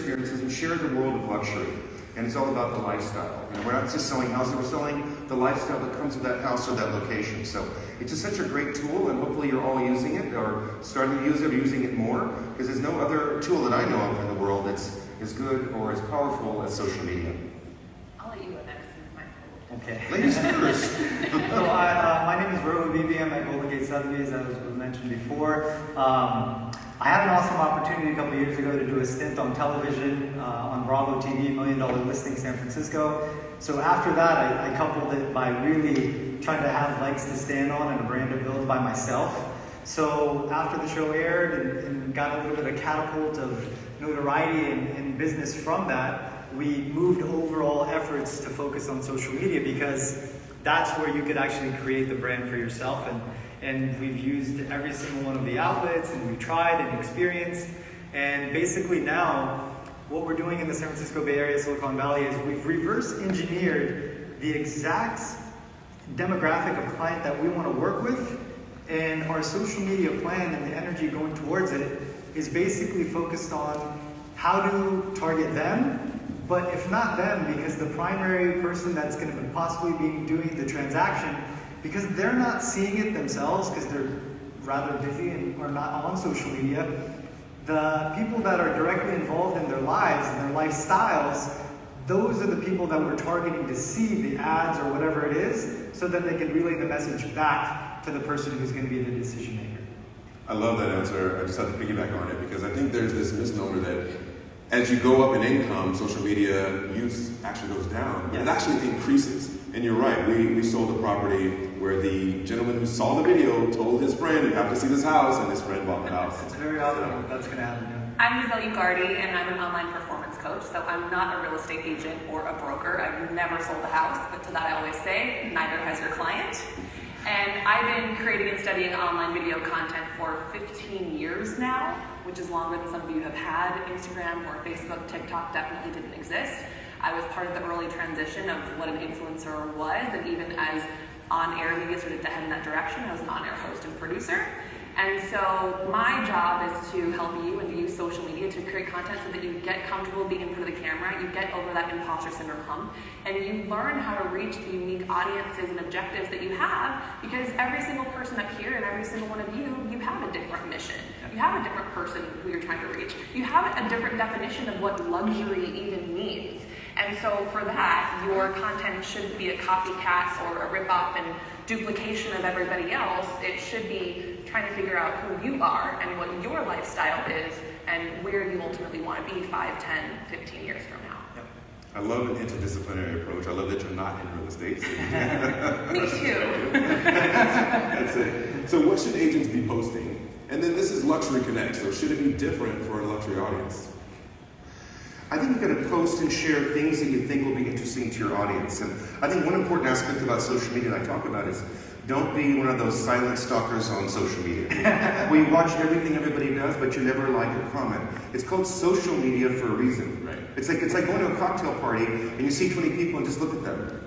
experiences and share the world of luxury. And it's all about the lifestyle. And we're not just selling houses, we're selling the lifestyle that comes with that house or that location. So it's just such a great tool, and hopefully you're all using it or starting to use it or using it more, because there's no other tool that I know of in the world that's as good or as powerful as social media. I'll let you go next since mine's cool. Okay. Ladies first. So my name is Rowan Beebe. I'm at Golden Gate Sotheby's, as was mentioned before. I had an awesome opportunity a couple years ago to do a stint on television on Bravo TV, $1 Million Listing San Francisco. So after that, I coupled it by really trying to have legs to stand on and a brand to build by myself. So after the show aired and got a little bit of catapult of notoriety and business from that, we moved overall efforts to focus on social media, because that's where you could actually create the brand for yourself. And we've used every single one of the outlets, and we've tried and experienced. And basically now, what we're doing in the San Francisco Bay Area, Silicon Valley, is we've reverse engineered the exact demographic of client that we want to work with. And our social media plan and the energy going towards it is basically focused on how to target them. But if not them, because the primary person that's going to possibly be doing the transaction, because they're not seeing it themselves, because they're rather busy and are not on social media, the people that are directly involved in their lives and their lifestyles, those are the people that we're targeting to see the ads or whatever it is, so that they can relay the message back to the person who's going to be the decision maker. I love that answer. I just have to piggyback on it, because I think there's this misnomer that as you go up in income, social media use actually goes down, but it actually increases. And you're right, we sold a property where the gentleman who saw the video told his friend, you have to see this house, and his friend bought the house. It's very often that's going to happen. I'm Giselle Ugardi, and I'm an online performance coach, so I'm not a real estate agent or a broker. I've never sold a house, but to that I always say, neither has your client. And I've been creating and studying online video content for 15 years now, which is longer than some of you have had. Instagram or Facebook, TikTok definitely didn't exist. I was part of the early transition of what an influencer was, and even as on-air media started to head in that direction, I was an on-air host and producer. And so my job is to help you and to use social media to create content so that you get comfortable being in front of the camera, you get over that imposter syndrome hump, and you learn how to reach the unique audiences and objectives that you have, because every single person up here and every single one of you, you have a different mission. You have a different person who you're trying to reach. You have a different definition of what luxury even means. And so for that, your content shouldn't be a copycat or a rip-off and duplication of everybody else. It should be trying to figure out who you are and what your lifestyle is and where you ultimately want to be 5, 10, 15 years from now. Yep. I love an interdisciplinary approach. I love that you're not in real estate. Me too. That's it. So what should agents be posting? And then this is Luxury Connect, so should it be different for a luxury audience? I think you've got to post and share things that you think will be interesting to your audience. And I think one important aspect about social media that I talk about is don't be one of those silent stalkers on social media. Where you watch everything everybody does, but you never like or comment. It's called social media for a reason. Right. It's like going to a cocktail party and you see 20 people and just look at them.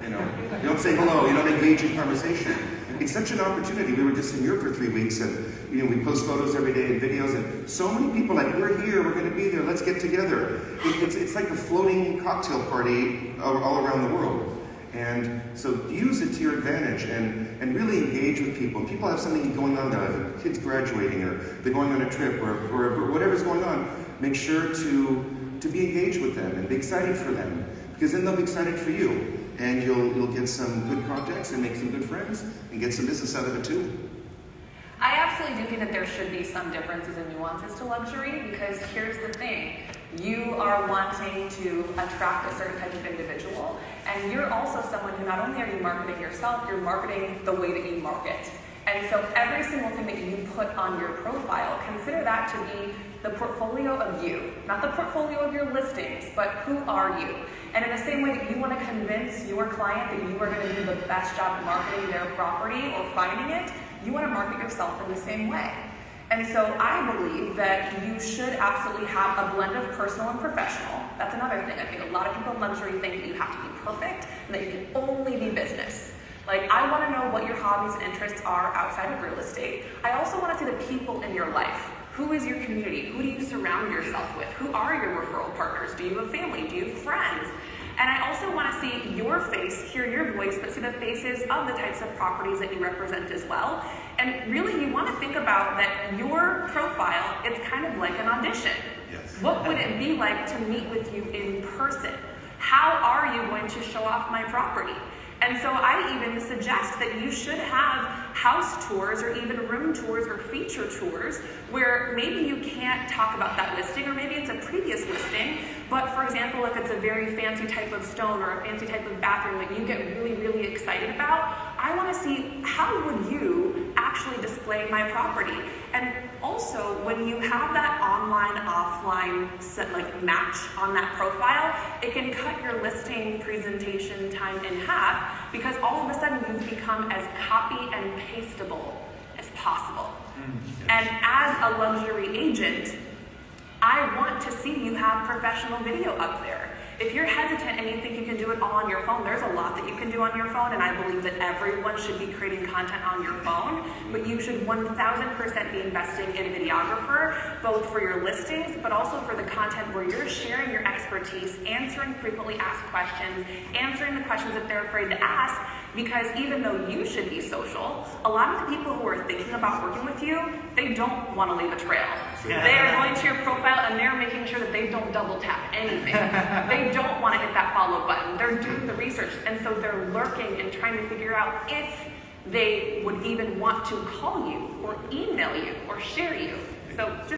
You don't say hello. You don't engage in conversation. It's such an opportunity. We were just in Europe for 3 weeks, and we post photos every day and videos, and so many people like, we're here, we're going to be there, let's get together. It's like a floating cocktail party all around the world. And so use it to your advantage and really engage with people. And people have something going on there, like kids graduating, or they're going on a trip, or whatever's going on. Make sure to be engaged with them and be excited for them, because then they'll be excited for you. And you'll get some good contacts and make some good friends and get some business out of it too. I absolutely do think that there should be some differences and nuances to luxury, because here's the thing. You are wanting to attract a certain type of individual, and you're also someone who not only are you marketing yourself, you're marketing the way that you market. And so every single thing that you put on your profile, consider that to be the portfolio of you, not the portfolio of your listings, but who are you? And in the same way that you want to convince your client that you are going to do the best job marketing their property or finding it, you want to market yourself in the same way. And so I believe that you should absolutely have a blend of personal and professional. That's another thing. I think a lot of people in luxury think that you have to be perfect and that you can only be business. Like, I want to know what your hobbies and interests are outside of real estate. I also want to see the people in your life. Who is your community? Who do you surround yourself with? Who are your referral partners? you have family? Do you have friends? And I also want to see your face, hear your voice, but see the faces of the types of properties that you represent as well. And really, you want to think about that your profile is kind of like an audition. Yes. What would it be like to meet with you in person? How are you going to show off my property? And so I even suggest that you should have house tours or even room tours or feature tours where maybe you can't talk about that listing, or maybe it's a previous listing, but for example, if it's a very fancy type of stone or a fancy type of bathroom that you get really, really excited about, I want to see how would you actually display my property. And also, when you have that online, offline match on that profile, it can cut your listing presentation time in half, because all of a sudden you've become as copy and pasteable as possible. And as a luxury agent, I want to see you have professional video up there. If you're hesitant and you think you can do it all on your phone, there's a lot that you can do on your phone, and I believe that everyone should be creating content on your phone, but you should 1000% be investing in a videographer, both for your listings, but also for the content where you're sharing your expertise, answering frequently asked questions, answering the questions that they're afraid to ask, because even though you should be social, a lot of the people who are thinking about working with you, they don't want to leave a trail. They're going to your profile and they're making sure that they don't double tap anything. They don't want to hit that follow button. They're doing the research, and so they're lurking and trying to figure out if they would even want to call you or email you or share you. So just